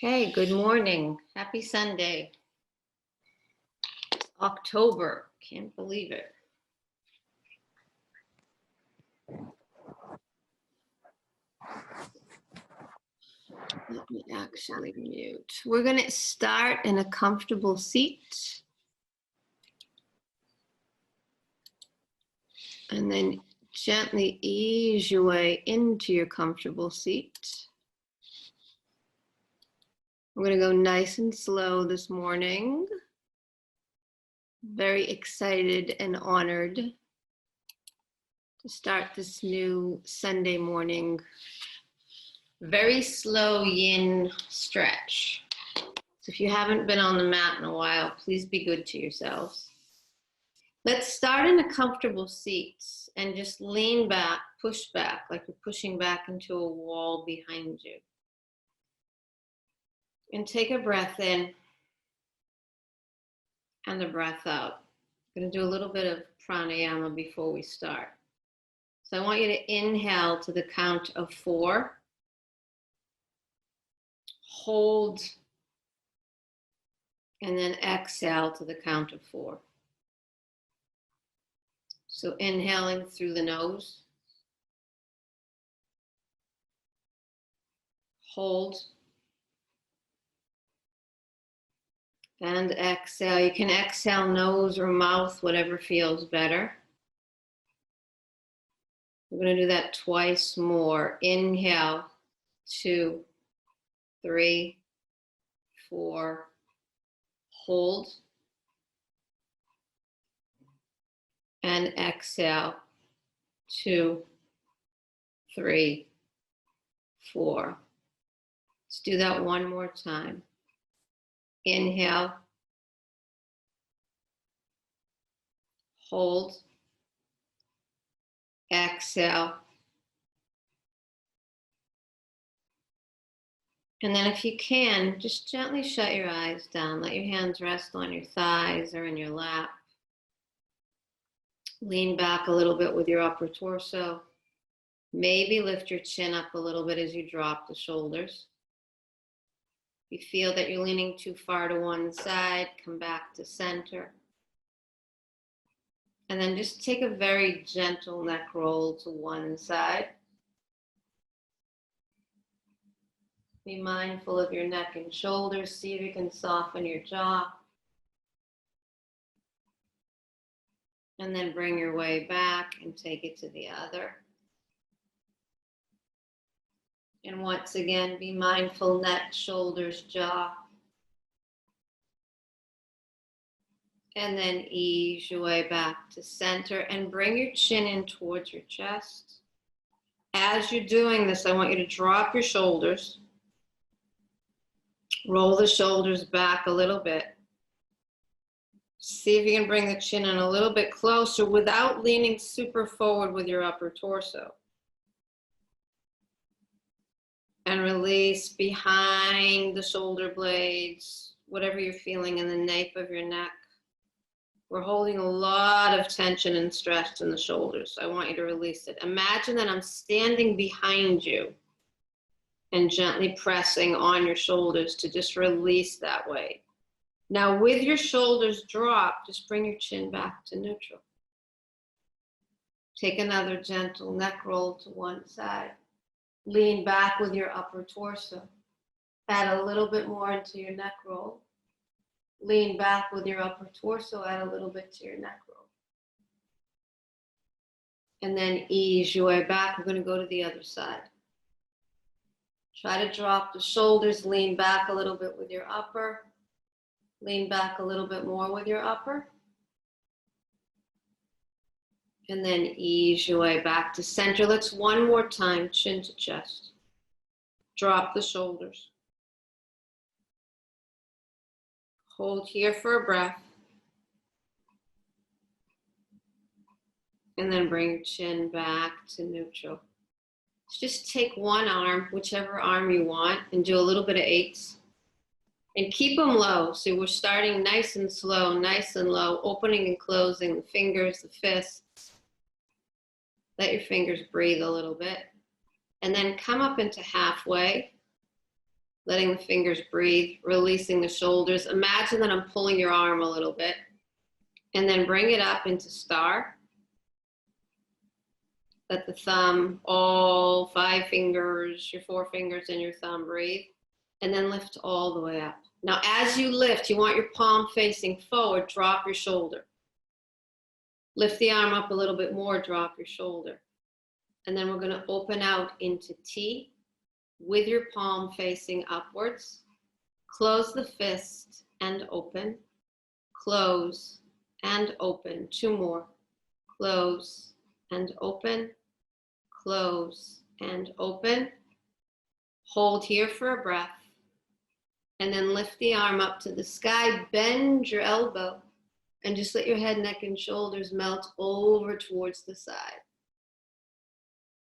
Okay, good morning. Happy Sunday. It's October. Can't believe it. Let me actually mute. We're going to start in a comfortable seat. And then gently ease your way into your comfortable seat. We're going to go nice and slow this morning. Very excited and honored to start this new Sunday morning. Very slow yin stretch. So if you haven't been on the mat in a while, please be good to yourselves. Let's start in a comfortable seat and just lean back, push back, like you're pushing back into a wall behind you. And take a breath in and a breath out. I'm going to do a little bit of pranayama before we start. So I want you to inhale to the count of 4. Hold, and then exhale to the count of 4. So inhaling through the nose. Hold. And exhale. You can exhale nose or mouth, whatever feels better. We're going to do that twice more. Inhale, 2, 3, 4. Hold. And exhale, 2, 3, 4. Let's do that one more time. Inhale, hold, exhale, and then if you can, just gently shut your eyes down. Let your hands rest on your thighs or in your lap. Lean back a little bit with your upper torso. Maybe lift your chin up a little bit as you drop the shoulders. If you feel that you're leaning too far to one side, come back to center. And then just take a very gentle neck roll to one side. Be mindful of your neck and shoulders. See if you can soften your jaw. And then bring your way back and take it to the other. And once again, be mindful, neck, shoulders, jaw. And then ease your way back to center and bring your chin in towards your chest. As you're doing this, I want you to drop your shoulders. Roll the shoulders back a little bit. See if you can bring the chin in a little bit closer without leaning super forward with your upper torso. And release behind the shoulder blades, whatever you're feeling in the nape of your neck. We're holding a lot of tension and stress in the shoulders. I want you to release it. Imagine that I'm standing behind you and gently pressing on your shoulders to just release that weight. Now with your shoulders dropped, just bring your chin back to neutral. Take another gentle neck roll to one side. Lean back with your upper torso. Add a little bit more into your neck roll. Lean back with your upper torso. Add a little bit to your neck roll. And then ease your way back. We're going to go to the other side. Try to drop the shoulders. Lean back a little bit with your upper. Lean back a little bit more with your upper. And then ease your way back to center. Let's one more time, chin to chest. Drop the shoulders. Hold here for a breath. And then bring your chin back to neutral. Just take one arm, whichever arm you want, and do a little bit of 8s. And keep them low. So we're starting nice and slow, nice and low, opening and closing the fingers, the fists. Let your fingers breathe a little bit. And then come up into halfway. letting the fingers breathe, releasing the shoulders. Imagine that I'm pulling your arm a little bit, and then bring it up into star. Let the thumb, all 5 fingers, your 4 fingers and your thumb breathe, and then lift all the way up. Now, as you lift, you want your palm facing forward, drop your shoulder. Lift the arm up a little bit more, drop your shoulder. And then we're gonna open out into T with your palm facing upwards. Close the fist and open. Close and open. 2 more. Close and open. Close and open. Hold here for a breath. And then lift the arm up to the sky, bend your elbow, and just let your head, neck, and shoulders melt over towards the side.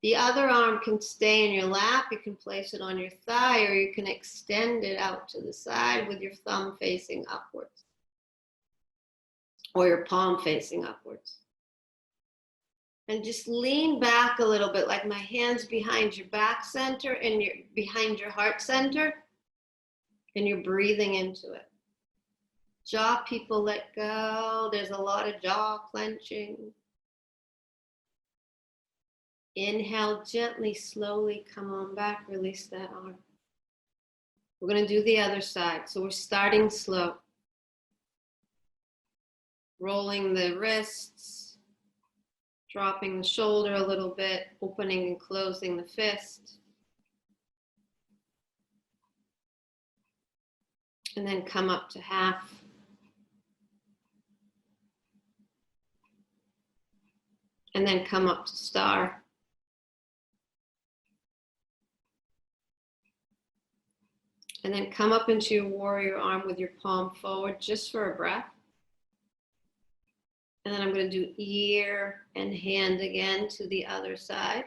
The other arm can stay in your lap, you can place it on your thigh, or you can extend it out to the side with your thumb facing upwards, or your palm facing upwards. And just lean back a little bit, like my hands behind your back center and behind your heart center. And you're breathing into it. Jaw, people, let go. There's a lot of jaw clenching. Inhale, gently, slowly come on back. Release that arm. We're going to do the other side. So we're starting slow. Rolling the wrists. Dropping the shoulder a little bit. Opening and closing the fist. And then come up to half. And then come up to star. And then come up into your warrior arm with your palm forward just for a breath. And then I'm going to do ear and hand again to the other side.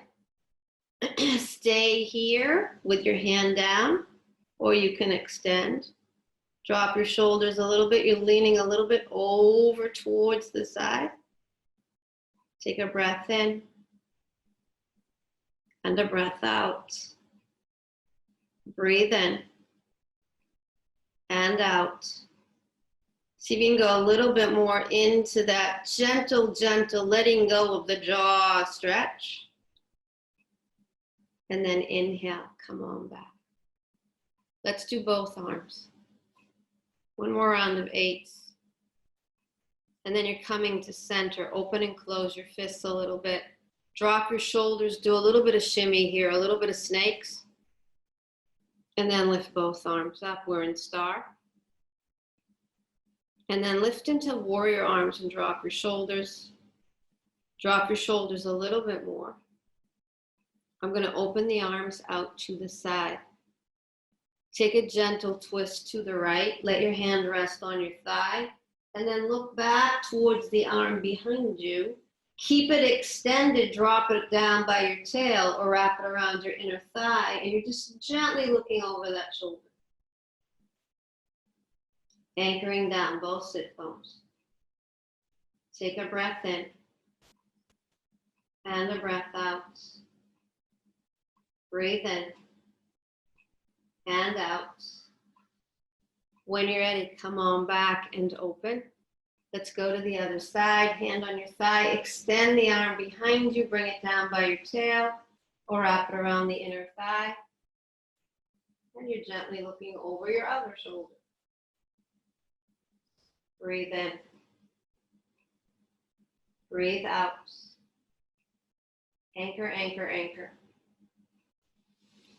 Stay here with your hand down, or you can extend. Drop your shoulders a little bit. You're leaning a little bit over towards the side. Take a breath in and a breath out. Breathe in and out. See if you can go a little bit more into that gentle, letting go of the jaw stretch. And then inhale, come on back. Let's do both arms. 1 more round of 8s. And then you're coming to center. Open and close your fists a little bit. Drop your shoulders. Do a little bit of shimmy here, a little bit of snakes. And then lift both arms up. We're in star. And then lift into warrior arms and drop your shoulders. Drop your shoulders a little bit more. I'm going to open the arms out to the side. Take a gentle twist to the right. Let your hand rest on your thigh. And then look back towards the arm behind you. Keep it extended. Drop it down by your tail or wrap it around your inner thigh. And you're just gently looking over that shoulder. Anchoring down both sit bones. Take a breath in. And a breath out. Breathe in. And out. When you're ready, come on back and open. Let's go to the other side. Hand on your thigh. Extend the arm behind you. Bring it down by your tail or wrap it around the inner thigh. And you're gently looking over your other shoulder. Breathe in. Breathe out. Anchor, anchor, anchor.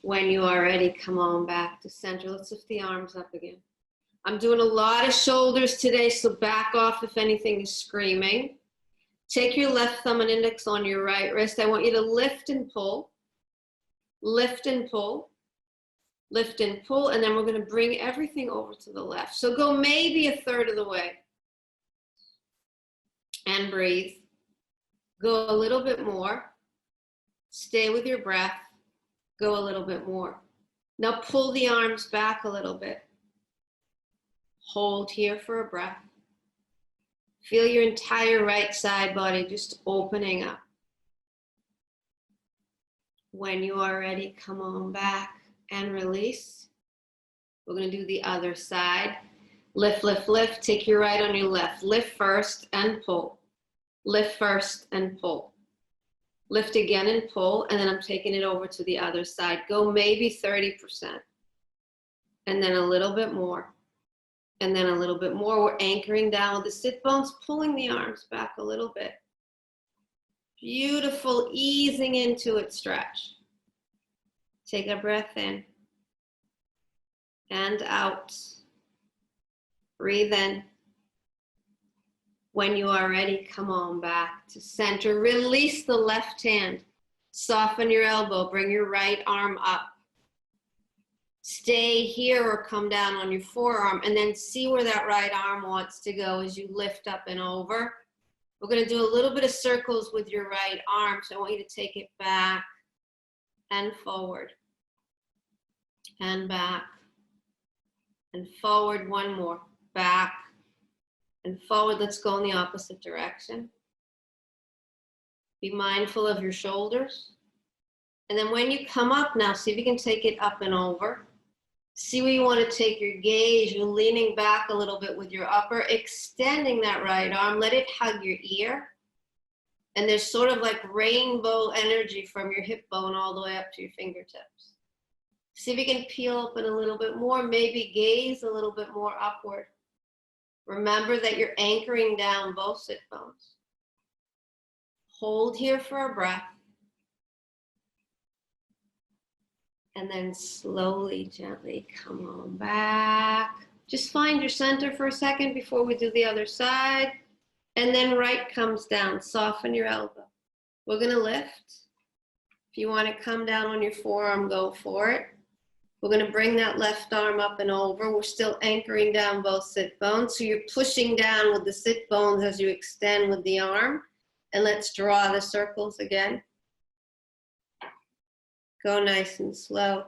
When you are ready, come on back to center. Let's lift the arms up again. I'm doing a lot of shoulders today, so back off if anything is screaming. Take your left thumb and index on your right wrist. I want you to lift and pull. Lift and pull. Lift and pull, and then we're going to bring everything over to the left. So go maybe 1/3 of the way. And breathe. Go a little bit more. Stay with your breath. Go a little bit more. Now pull the arms back a little bit. Hold here for a breath. Feel your entire right side body just opening up. When you are ready, come on back and release. We're going to do the other side. Lift, lift, lift. Take your right on your left. Lift first and pull. Lift first and pull. Lift again and pull, and then I'm taking it over to the other side. Go maybe 30%. And then a little bit more. And then a little bit more. We're anchoring down with the sit bones, pulling the arms back a little bit. Beautiful, easing into it, stretch. Take a breath in. And out. Breathe in. When you are ready, come on back to center. Release the left hand. Soften your elbow. Bring your right arm up. Stay here or come down on your forearm, and then see where that right arm wants to go as you lift up and over. We're going to do a little bit of circles with your right arm, so I want you to take it back and forward and back and forward. One more. Back and forward. Let's go in the opposite direction. Be mindful of your shoulders. And then when you come up now, see if you can take it up and over. See where you want to take your gaze. You're leaning back a little bit with your upper, extending that right arm. Let it hug your ear. And there's sort of like rainbow energy from your hip bone all the way up to your fingertips. See if you can peel open a little bit more. Maybe gaze a little bit more upward. Remember that you're anchoring down both sit bones. Hold here for a breath. And then slowly, gently come on back. Just find your center for a second before we do the other side. And then right comes down. Soften your elbow. We're going to lift. If you want to come down on your forearm, go for it. We're going to bring that left arm up and over. We're still anchoring down both sit bones. So you're pushing down with the sit bones as you extend with the arm. And let's draw the circles again. Go nice and slow.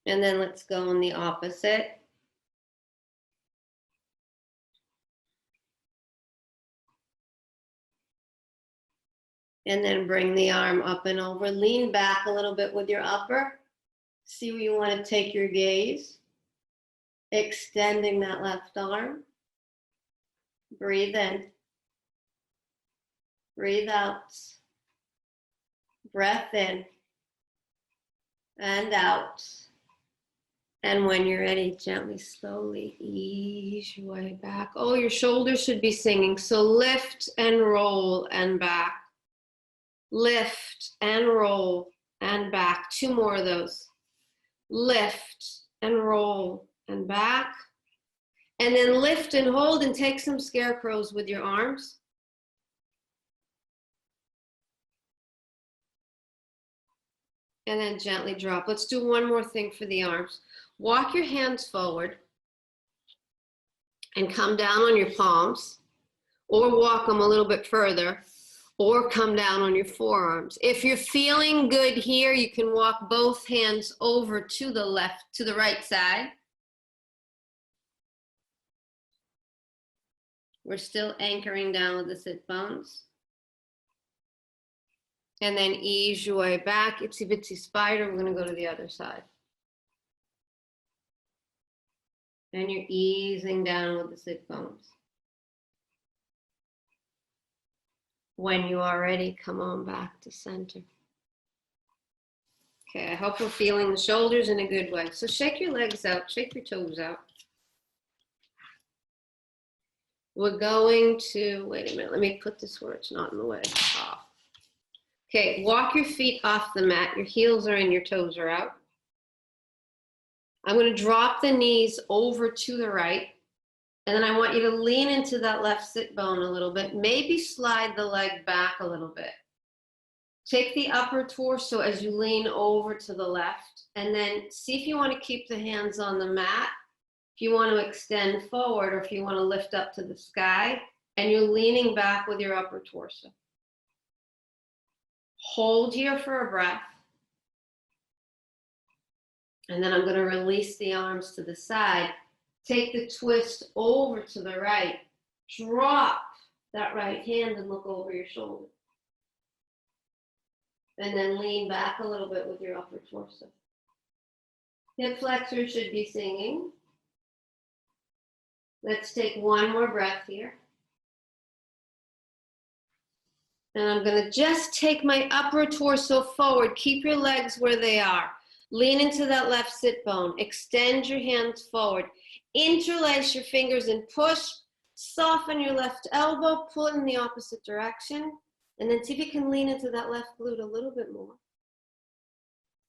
And then let's go on the opposite. And then bring the arm up and over. Lean back a little bit with your upper. See where you want to take your gaze. Extending that left arm. Breathe in. Breathe out. Breath in and out. And when you're ready, gently, slowly ease your way back. Oh, your shoulders should be singing. So lift and roll and back. Lift and roll and back. Two more of those. Lift and roll and back. And then lift and hold and take some scarecrows with your arms. And then gently drop. Let's do one more thing for the arms. Walk your hands forward and come down on your palms, or walk them a little bit further, or come down on your forearms. If you're feeling good here, you can walk both hands over to the left, to the right side. We're still anchoring down with the sit bones. And then ease your way back. Itsy bitsy spider. We're going to go to the other side. And you're easing down with the sit bones. When you are ready, come on back to center. Okay, I hope we're feeling the shoulders in a good way. So shake your legs out, shake your toes out. We're going to, wait a minute, let me put this where it's not in the way. Off. Okay, walk your feet off the mat. Your heels are in, your toes are out. I'm going to drop the knees over to the right. And then I want you to lean into that left sit bone a little bit. Maybe slide the leg back a little bit. Take the upper torso as you lean over to the left. And then see if you want to keep the hands on the mat. If you want to extend forward, or if you want to lift up to the sky. And you're leaning back with your upper torso. Hold here for a breath. And then I'm going to release the arms to the side. Take the twist over to the right. Drop that right hand and look over your shoulder. And then lean back a little bit with your upper torso. Hip flexors should be singing. Let's take one more breath here. And I'm going to just take my upper torso forward. Keep your legs where they are. Lean into that left sit bone. Extend your hands forward. Interlace your fingers and push. Soften your left elbow. Pull it in the opposite direction. And then see if you can lean into that left glute a little bit more.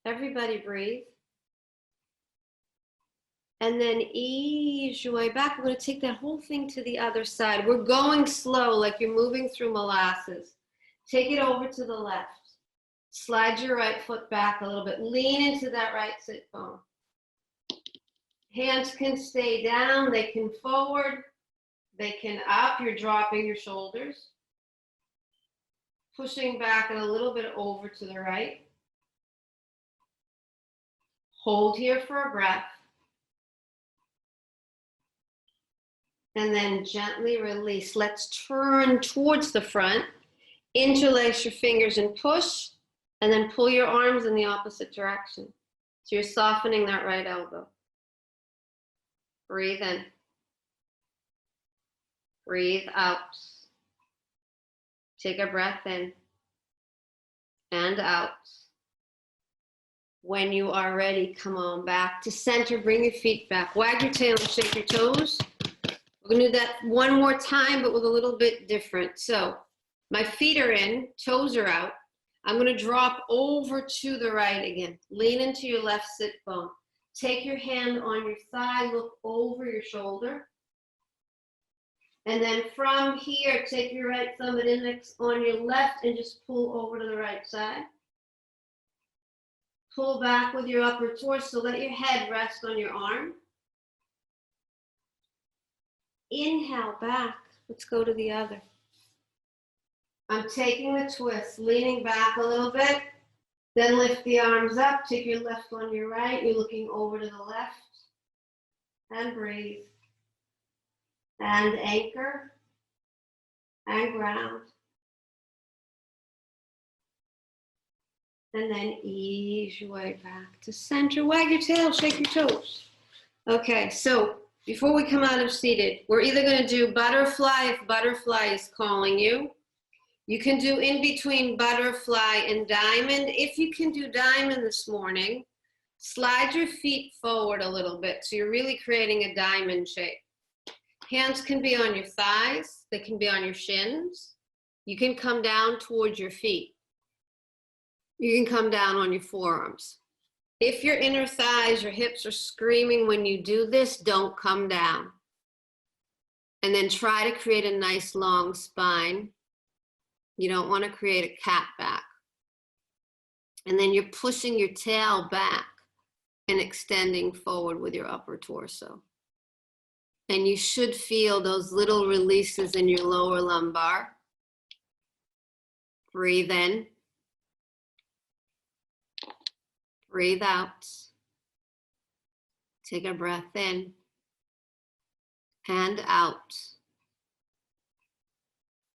Everybody breathe. And then ease your way back. We're going to take that whole thing to the other side. We're going slow, like you're moving through molasses. Take it over to the left. Slide your right foot back a little bit. Lean into that right sit bone. Hands can stay down. They can forward. They can up. You're dropping your shoulders. Pushing back and a little bit over to the right. Hold here for a breath. And then gently release. Let's turn towards the front. Interlace your fingers and push. And then pull your arms in the opposite direction. So you're softening that right elbow. Breathe in. Breathe out. Take a breath in and out. When you are ready, come on back to center. Bring your feet back. Wag your tail and shake your toes. We're going to do that one more time, but with a little bit different. So my feet are in, toes are out. I'm going to drop over to the right again. Lean into your left sit bone. Take your hand on your thigh, look over your shoulder. And then from here, take your right thumb and index on your left and just pull over to the right side. Pull back with your upper torso. Let your head rest on your arm. Inhale back. Let's go to the other. I'm taking the twist, leaning back a little bit. Then lift the arms up. Take your left on your right. You're looking over to the left. And breathe. And anchor. And ground. And then ease your way back to center. Wag your tail, shake your toes. Okay, so before we come out of seated, we're either going to do butterfly if butterfly is calling you. You can do in between butterfly and diamond. If you can do diamond this morning, slide your feet forward a little bit so you're really creating a diamond shape. Hands can be on your thighs. They can be on your shins. You can come down towards your feet. You can come down on your forearms. If your inner thighs, your hips are screaming when you do this, don't come down. And then try to create a nice long spine. You don't want to create a cat back. And then you're pushing your tail back and extending forward with your upper torso. And you should feel those little releases in your lower lumbar. Breathe in. Breathe out. Take a breath in and out.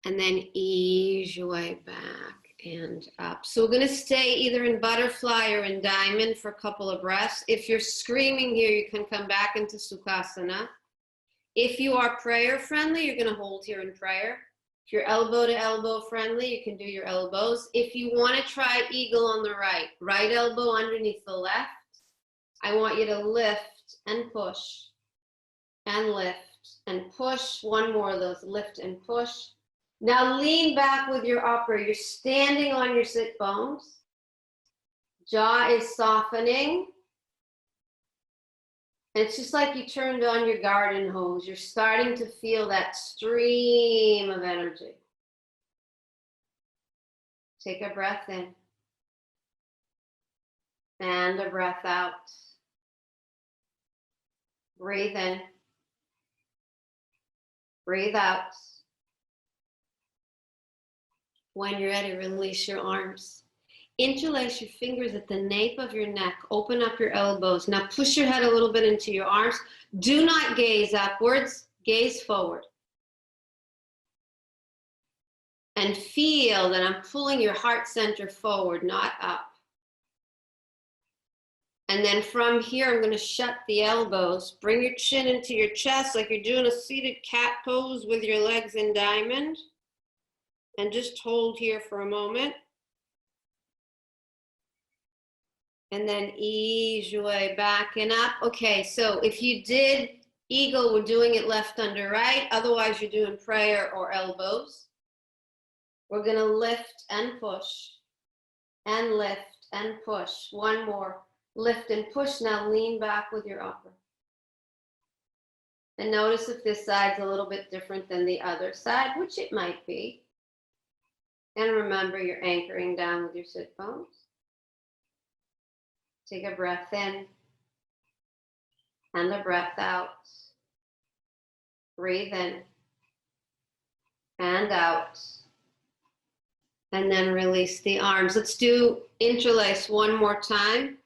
And then ease your way back and up. So we're going to stay either in butterfly or in diamond for a couple of breaths. If you're screaming here, you can come back into Sukhasana. If you are prayer friendly, you're going to hold here in prayer. If you're elbow to elbow friendly, you can do your elbows. If you want to try eagle on the right, right elbow underneath the left, I want you to lift and push and lift and push. One more of those, lift and push. Now lean back with your upper. You're standing on your sit bones. Jaw is softening. And it's just like you turned on your garden hose. You're starting to feel that stream of energy. Take a breath in. And a breath out. Breathe in. Breathe out. When you're ready, release your arms. Interlace your fingers at the nape of your neck. Open up your elbows. Now push your head a little bit into your arms. Do not gaze upwards. Gaze forward. And feel that I'm pulling your heart center forward, not up. And then from here, I'm going to shut the elbows. Bring your chin into your chest like you're doing a seated cat pose with your legs in diamond. And just hold here for a moment. And then ease your way back and up. Okay, so if you did eagle, we're doing it left under right. Otherwise, you're doing prayer or elbows. We're going to lift and push. And lift and push. One more. Lift and push. Now lean back with your upper. And notice if this side's a little bit different than the other side, which it might be. And remember, you're anchoring down with your sit bones. Take a breath in and a breath out. Breathe in and out. And then release the arms. Let's do interlace one more time.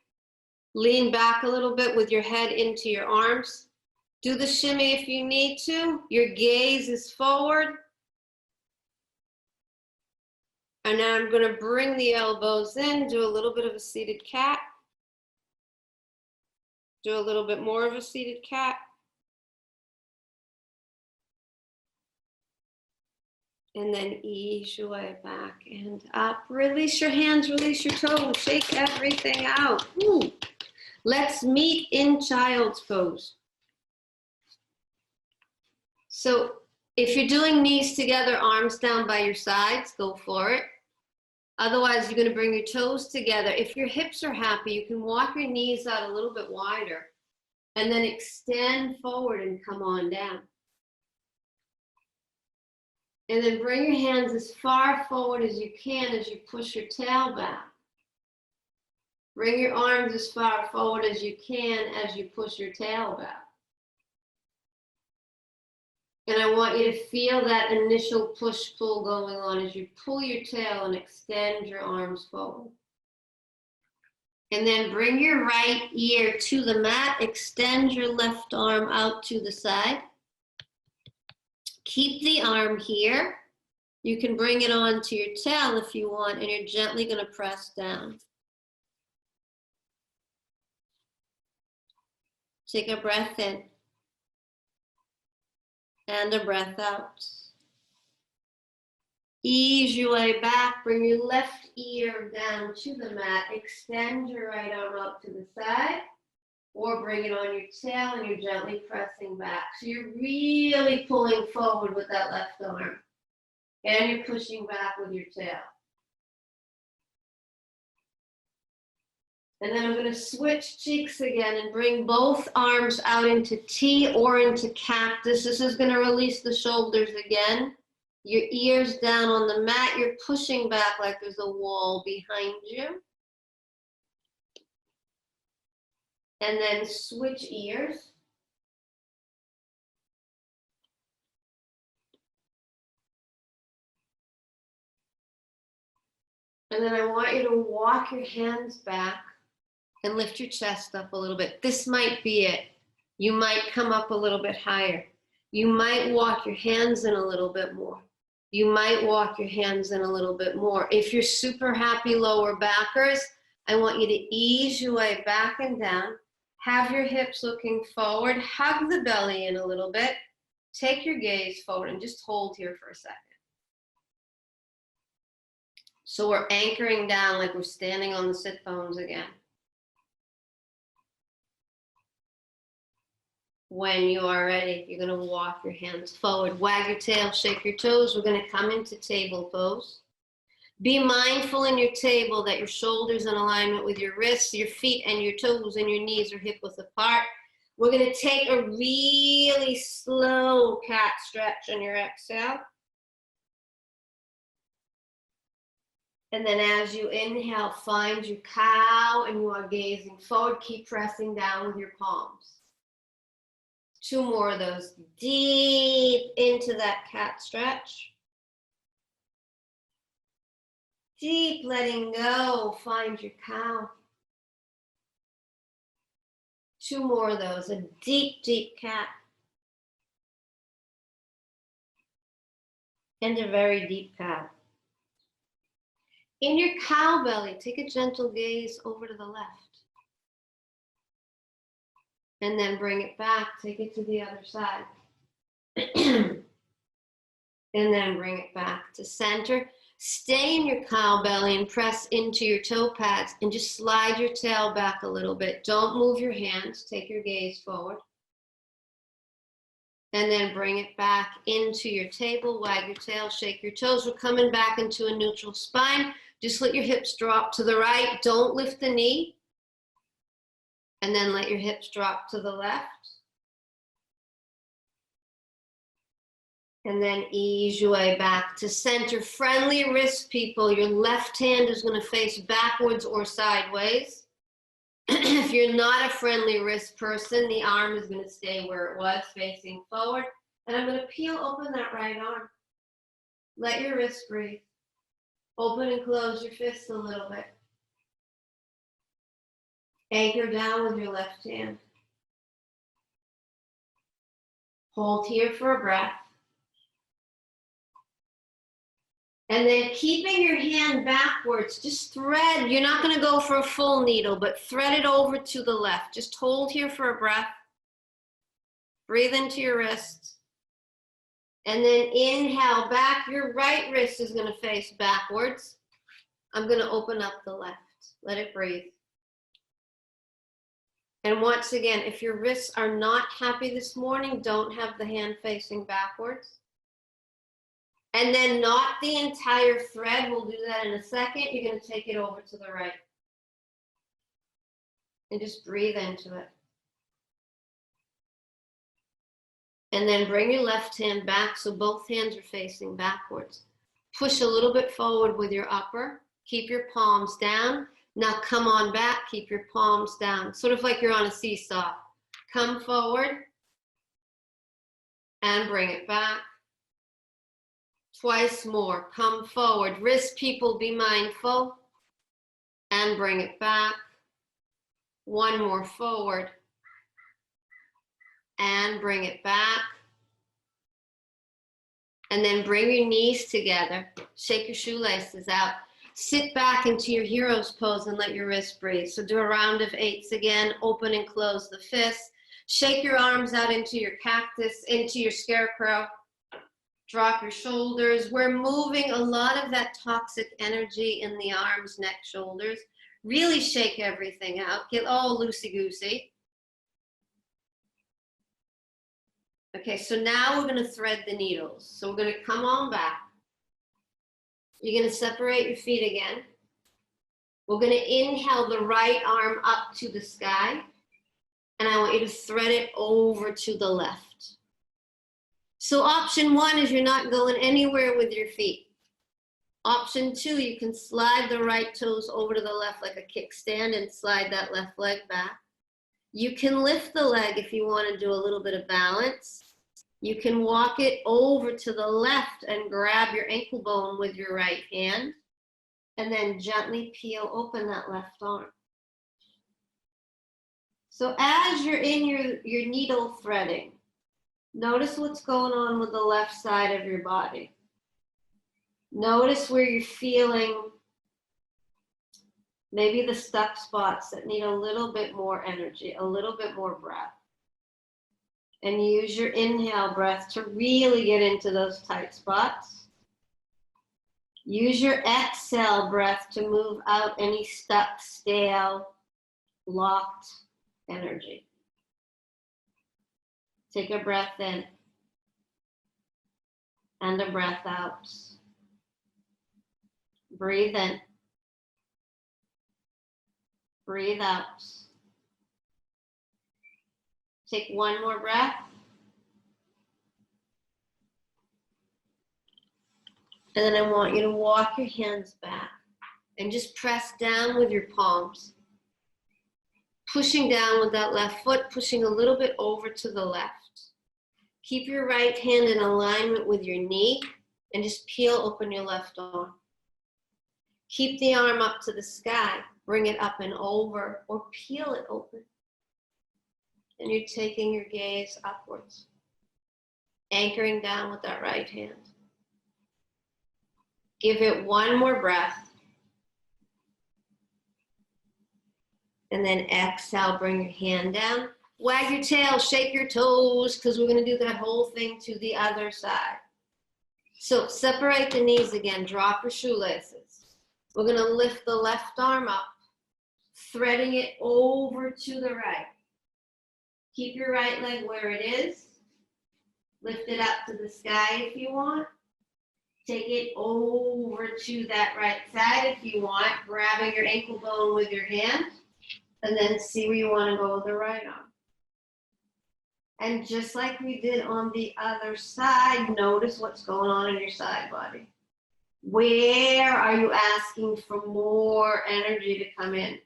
Lean back a little bit with your head into your arms. Do the shimmy if you need to. Your gaze is forward. And now I'm going to bring the elbows in, do a little bit of a seated cat. Do a little bit more of a seated cat. And then ease your way back and up. Release your hands, release your toes, shake everything out. Ooh. Let's meet in child's pose. So if you're doing knees together, arms down by your sides, go for it. Otherwise, you're going to bring your toes together. If your hips are happy, you can walk your knees out a little bit wider and then extend forward and come on down. And then bring your hands as far forward as you can as you push your tail back. Bring your arms as far forward as you can as you push your tail back. And I want you to feel that initial push-pull going on as you pull your tail and extend your arms forward. And then bring your right ear to the mat. Extend your left arm out to the side. Keep the arm here. You can bring it onto your tail if you want, and you're gently going to press down. Take a breath in. And a breath out. Ease your way back. Bring your left ear down to the mat. Extend your right arm out to the side. Or bring it on your tail and you're gently pressing back. So you're really pulling forward with that left arm. And you're pushing back with your tail. And then I'm going to switch cheeks again and bring both arms out into T or into cactus. This is going to release the shoulders again. Your ears down on the mat. You're pushing back like there's a wall behind you. And then switch ears. And then I want you to walk your hands back and lift your chest up a little bit. This might be it. You might come up a little bit higher. You might walk your hands in a little bit more. You might walk your hands in a little bit more. If you're super happy lower backers, I want you to ease your way back and down. Have your hips looking forward. Hug the belly in a little bit. Take your gaze forward and just hold here for a second. So we're anchoring down like we're standing on the sit bones again. When you are ready, you're going to walk your hands forward. Wag your tail, shake your toes. We're going to come into table pose. Be mindful in your table that your shoulders in alignment with your wrists, your feet and your toes and your knees are hip width apart. We're going to take a really slow cat stretch on your exhale. And then as you inhale, find your cow and you are gazing forward. Keep pressing down with your palms. 2 more of those. Deep into that cat stretch. Deep letting go. Find your cow. 2 more of those. A deep, deep cat. And a very deep cow. In your cow belly, take a gentle gaze over to the left. And then bring it back, take it to the other side. And then bring it back to center. Stay in your cow belly and press into your toe pads and just slide your tail back a little bit. Don't move your hands, take your gaze forward. And then bring it back into your table, wag your tail, shake your toes. We're coming back into a neutral spine. Just let your hips drop to the right. Don't lift the knee. And then let your hips drop to the left. And then ease your way back to center. Friendly wrist, people. Your left hand is going to face backwards or sideways. If you're not a friendly wrist person, the arm is going to stay where it was, facing forward. And I'm going to peel open that right arm. Let your wrist breathe. Open and close your fists a little bit. Anchor down with your left hand. Hold here for a breath. And then keeping your hand backwards, just thread. You're not going to go for a full needle, but thread it over to the left. Just hold here for a breath. Breathe into your wrist. And then inhale back. Your right wrist is going to face backwards. I'm going to open up the left. Let it breathe. And once again, if your wrists are not happy this morning, don't have the hand facing backwards. And then not the entire thread. We'll do that in a second. You're going to take it over to the right. And just breathe into it. And then bring your left hand back so both hands are facing backwards. Push a little bit forward with your upper. Keep your palms down. Now come on back, keep your palms down, sort of like you're on a seesaw. Come forward and bring it back. Twice more, come forward. Wrist, people, be mindful and bring it back. One more forward and bring it back. And then bring your knees together. Shake your shoelaces out. Sit back into your hero's pose and let your wrist breathe. So do a round of 8s again. Open and close the fists. Shake your arms out into your cactus, into your scarecrow. Drop your shoulders. We're moving a lot of that toxic energy in the arms, neck, shoulders. Really shake everything out. Get all loosey-goosey. Okay, so now we're going to thread the needles. So we're going to come on back. You're going to separate your feet again. We're going to inhale the right arm up to the sky. And I want you to thread it over to the left. So option 1 is you're not going anywhere with your feet. Option 2, you can slide the right toes over to the left like a kickstand and slide that left leg back. You can lift the leg if you want to do a little bit of balance. You can walk it over to the left and grab your ankle bone with your right hand and then gently peel open that left arm. So as you're in your needle threading, notice what's going on with the left side of your body. Notice where you're feeling maybe the stuck spots that need a little bit more energy, a little bit more breath. And use your inhale breath to really get into those tight spots. Use your exhale breath to move out any stuck, stale, locked energy. Take a breath in and a breath out. Breathe in. Breathe out. Take one more breath. And then I want you to walk your hands back and just press down with your palms. Pushing down with that left foot, pushing a little bit over to the left. Keep your right hand in alignment with your knee and just peel open your left arm. Keep the arm up to the sky. Bring it up and over or peel it open. And you're taking your gaze upwards. Anchoring down with that right hand. Give it one more breath. And then exhale, bring your hand down. Wag your tail, shake your toes, because we're going to do that whole thing to the other side. So separate the knees again, drop your shoelaces. We're going to lift the left arm up, threading it over to the right. Keep your right leg where it is. Lift it up to the sky if you want. Take it over to that right side if you want, grabbing your ankle bone with your hand, and then see where you want to go with the right arm. And just like we did on the other side, notice what's going on in your side body. Where are you asking for more energy to come in?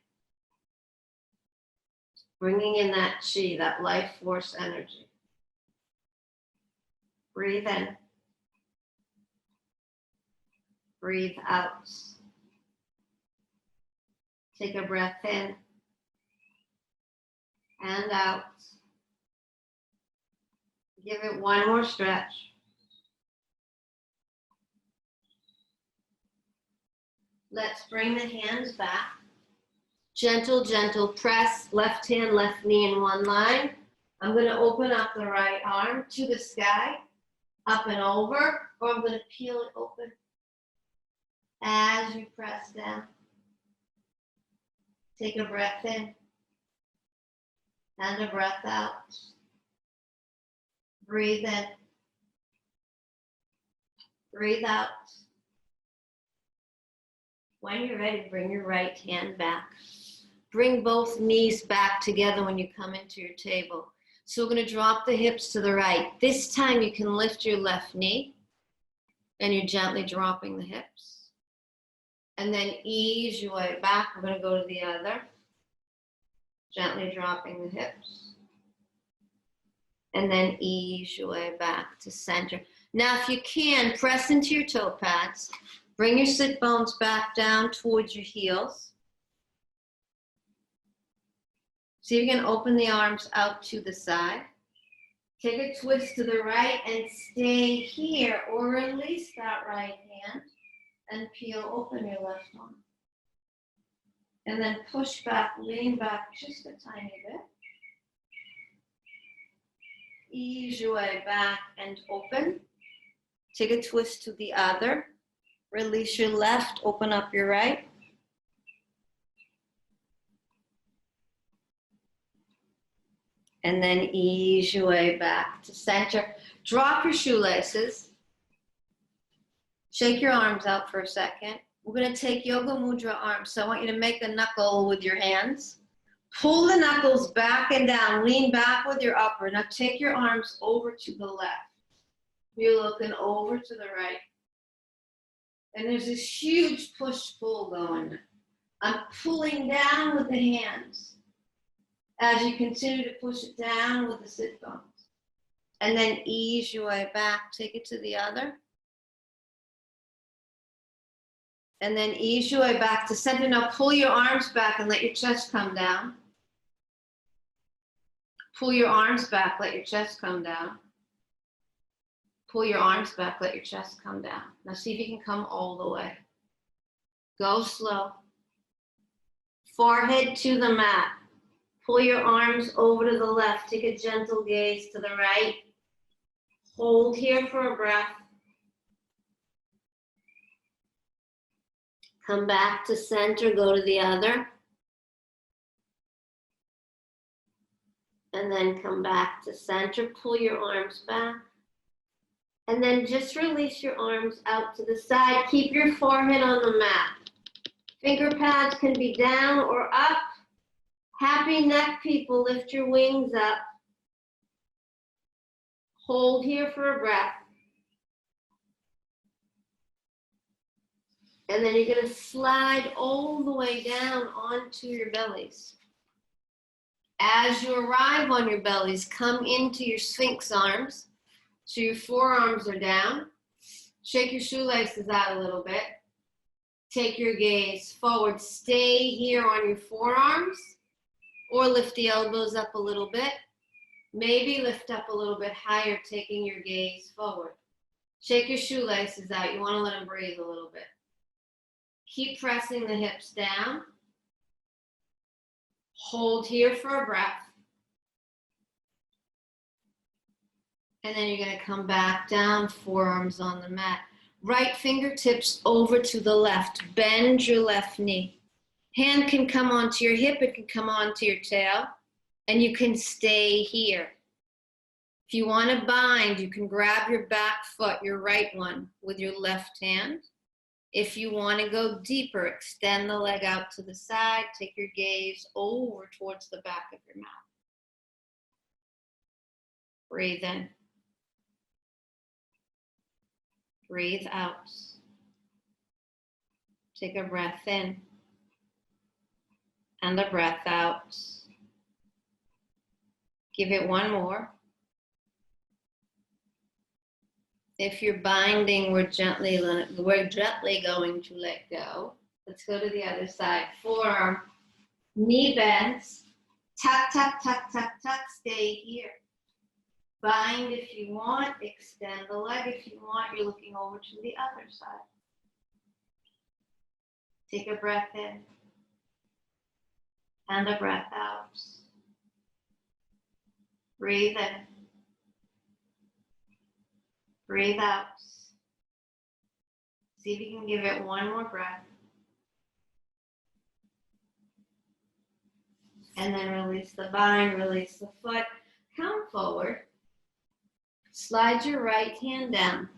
Bringing in that chi, that life force energy. Breathe in. Breathe out. Take a breath in and out. Give it one more stretch. Let's bring the hands back. Gentle, gentle press, left hand, left knee in one line. I'm going to open up the right arm to the sky, up and over, or I'm going to peel it open as you press down. Take a breath in and a breath out. Breathe in. Breathe out. When you're ready, bring your right hand back. Bring both knees back together when you come into your table. So we're going to drop the hips to the right. This time you can lift your left knee and you're gently dropping the hips. And then ease your way back. We're going to go to the other. Gently dropping the hips. And then ease your way back to center. Now if you can, press into your toe pads. Bring your sit bones back down towards your heels. See if you can open the arms out to the side. Take a twist to the right and stay here, or release that right hand and peel open your left arm. And then push back, lean back just a tiny bit. Ease your way back and open. Take a twist to the other. Release your left, open up your right. And then ease your way back to center. Drop your shoelaces. Shake your arms out for a second. We're going to take Yoga Mudra arms. So I want you to make a knuckle with your hands. Pull the knuckles back and down. Lean back with your upper. Now take your arms over to the left. You're looking over to the right. And there's this huge push-pull going. I'm pulling down with the hands as you continue to push it down with the sit bones. And then ease your way back. Take it to the other. And then ease your way back to center. Now pull your arms back and let your chest come down. Pull your arms back, let your chest come down. Pull your arms back, let your chest come down. Now see if you can come all the way. Go slow. Forehead to the mat. Pull your arms over to the left. Take a gentle gaze to the right. Hold here for a breath. Come back to center, go to the other. And then come back to center. Pull your arms back. And then just release your arms out to the side. Keep your forehead on the mat. Finger pads can be down or up. Happy neck people, lift your wings up. Hold here for a breath. And then you're going to slide all the way down onto your bellies. As you arrive on your bellies, come into your Sphinx arms. So your forearms are down. Shake your shoelaces out a little bit. Take your gaze forward. Stay here on your forearms or lift the elbows up a little bit. Maybe lift up a little bit higher, taking your gaze forward. Shake your shoelaces out. You want to let them breathe a little bit. Keep pressing the hips down. Hold here for a breath. And then you're going to come back down, forearms on the mat. Right fingertips over to the left. Bend your left knee. Hand can come onto your hip. It can come onto your tail. And you can stay here. If you want to bind, you can grab your back foot, your right one, with your left hand. If you want to go deeper, extend the leg out to the side. Take your gaze over towards the back of your mouth. Breathe in. Breathe out. Take a breath in and a breath out. Give it one more. If you're binding, we're gently going to let go. Let's go to the other side. Forearm, knee bends. Tuck, tuck, tuck, tuck, tuck. Stay here. Bind if you want. Extend the leg if you want. You're looking over to the other side. Take a breath in and a breath out. Breathe in. Breathe out. See if you can give it one more breath. And then release the bind, release the foot. Come forward. Slide your right hand down.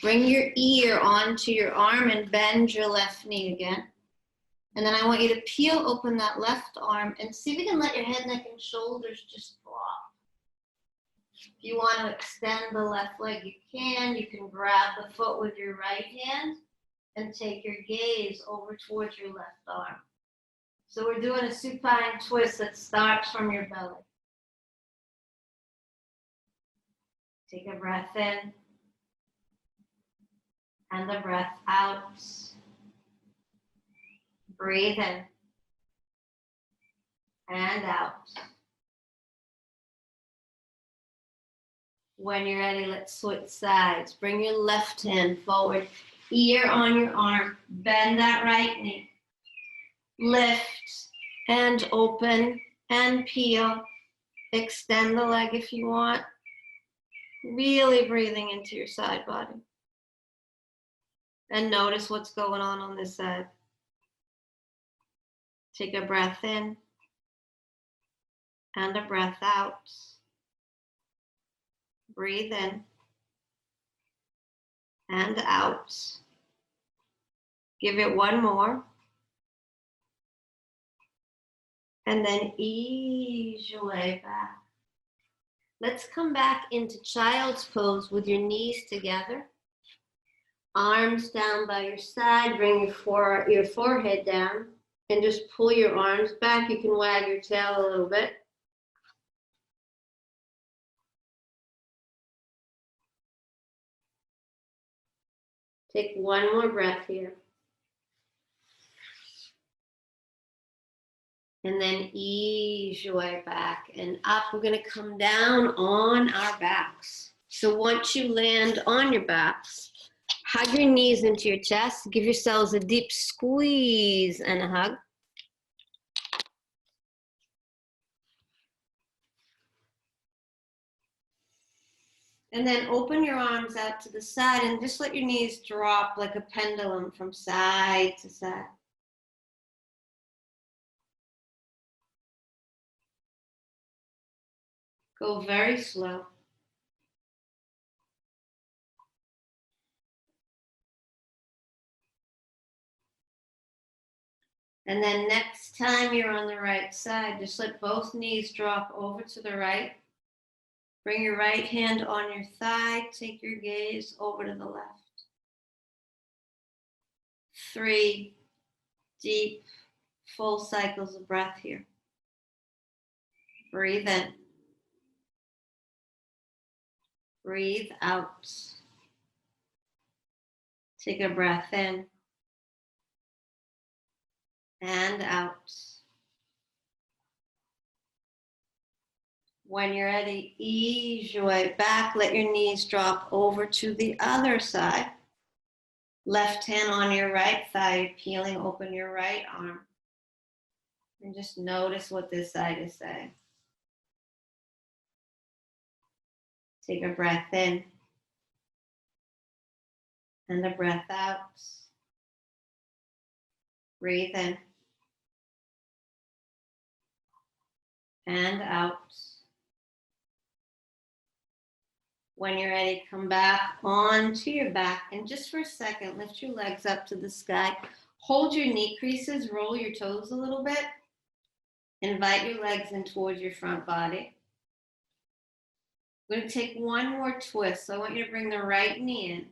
Bring your ear onto your arm and bend your left knee again. And then I want you to peel open that left arm and see if you can let your head, neck, and shoulders just drop. If you want to extend the left leg, you can. You can grab the foot with your right hand and take your gaze over towards your left arm. So we're doing a supine twist that starts from your belly. Take a breath in and a breath out. Breathe in and out. When you're ready, let's switch sides. Bring your left hand forward, ear on your arm. Bend that right knee. Lift and open and peel. Extend the leg if you want. Really breathing into your side body. And notice what's going on this side. Take a breath in and a breath out. Breathe in and out. Give it one more. And then ease your way back. Let's come back into child's pose with your knees together. Arms down by your side. Bring your forehead down and just pull your arms back. You can wag your tail a little bit. Take one more breath here. And then ease your way back and up. We're going to come down on our backs. So once you land on your backs, hug your knees into your chest. Give yourselves a deep squeeze and a hug. And then open your arms out to the side and just let your knees drop like a pendulum from side to side. Go very slow. And then next time you're on the right side, just let both knees drop over to the right. Bring your right hand on your thigh. Take your gaze over to the left. 3 deep, full cycles of breath here. Breathe in. Breathe out. Take a breath in and out. When you're ready, ease your way back. Let your knees drop over to the other side. Left hand on your right thigh, peeling open your right arm. And just notice what this side is saying. Take a breath in and a breath out. Breathe in and out. When you're ready, come back onto your back, and just for a second, lift your legs up to the sky. Hold your knee creases, roll your toes a little bit. Invite your legs in towards your front body. We're going to take one more twist. So I want you to bring the right knee in.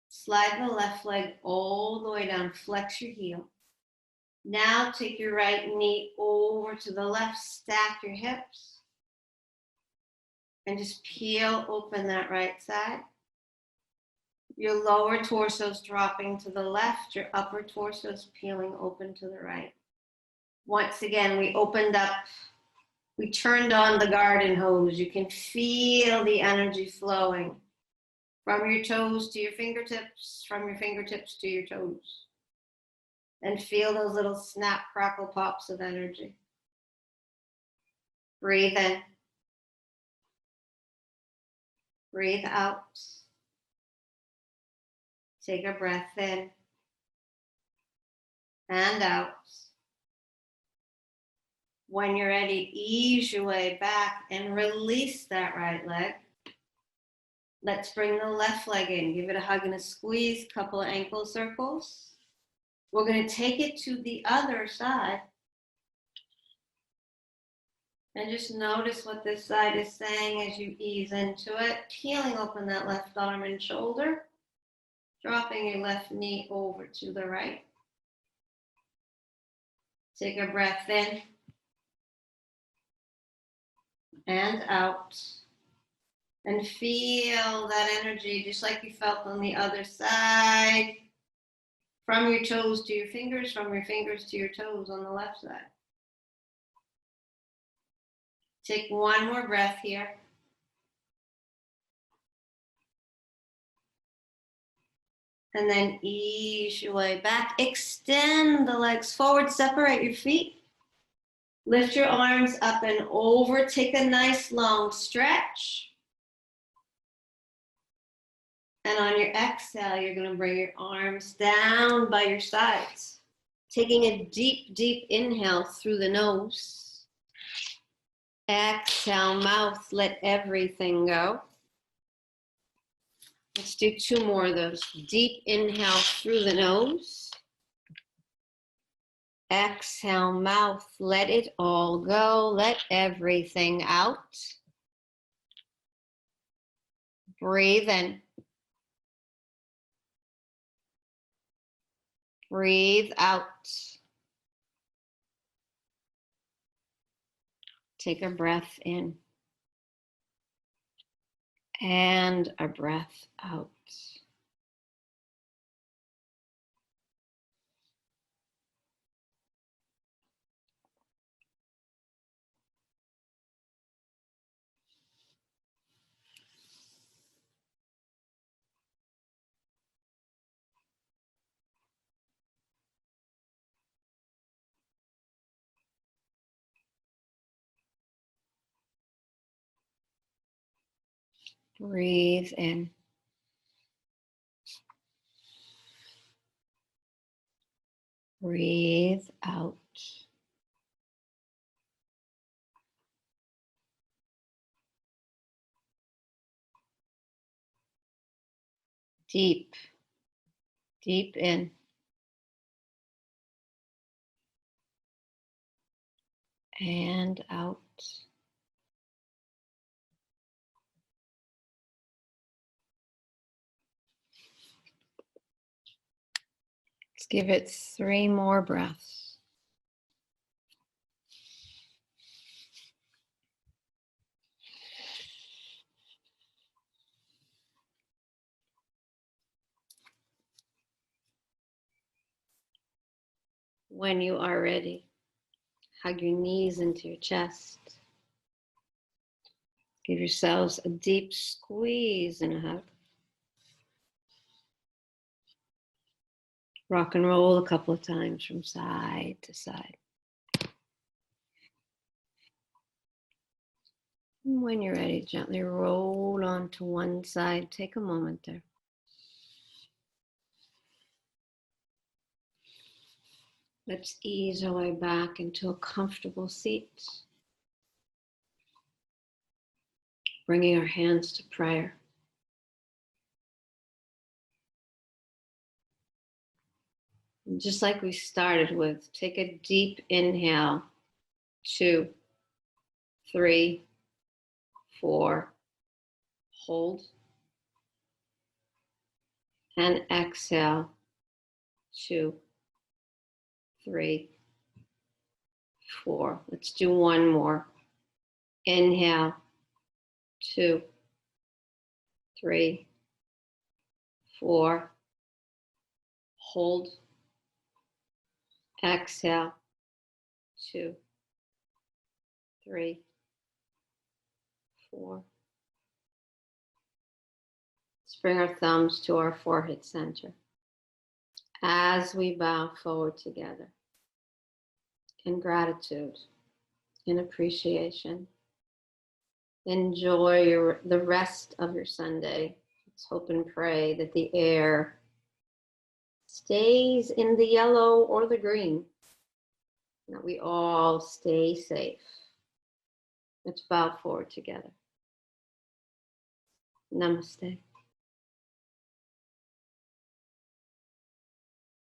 Slide the left leg all the way down. Flex your heel. Now take your right knee over to the left. Stack your hips. And just peel open that right side. Your lower torso is dropping to the left. Your upper torso is peeling open to the right. Once again, we opened up. We turned on the garden hose. You can feel the energy flowing from your toes to your fingertips, from your fingertips to your toes. And feel those little snap, crackle, pops of energy. Breathe in. Breathe out. Take a breath in and out. When you're ready, ease your way back and release that right leg. Let's bring the left leg in. Give it a hug and a squeeze, couple of ankle circles. We're going to take it to the other side. And just notice what this side is saying as you ease into it. Peeling open that left arm and shoulder. Dropping your left knee over to the right. Take a breath in. And out. And feel that energy just like you felt on the other side. From your toes to your fingers, from your fingers to your toes on the left side. Take one more breath here. And then ease your way back. Extend the legs forward, separate your feet. Lift your arms up and over. Take a nice long stretch. And on your exhale, you're going to bring your arms down by your sides. Taking a deep, deep inhale through the nose. Exhale, mouth, let everything go. Let's do two more of those. Deep inhale through the nose. Exhale, mouth, let it all go. Let everything out. Breathe in. Breathe out. Take a breath in. And a breath out. Breathe in. Breathe out. Deep, deep in. And out. Let's give it 3 more breaths. When you are ready, hug your knees into your chest. Give yourselves a deep squeeze and a hug. Rock and roll a couple of times from side to side. And when you're ready, gently roll onto one side. Take a moment there. Let's ease our way back into a comfortable seat. Bringing our hands to prayer. And just like we started with, take a deep inhale. 2, 3, 4. Hold. And exhale. 2, 3, 4. Let's do one more. Inhale. 2, 3, 4. Hold. Exhale. 2, 3, 4. Let's bring our thumbs to our forehead center as we bow forward together in gratitude, in appreciation. Enjoy the rest of your Sunday. Let's hope and pray that the air stays in the yellow or the green, that we all stay safe. Let's bow forward together. Namaste.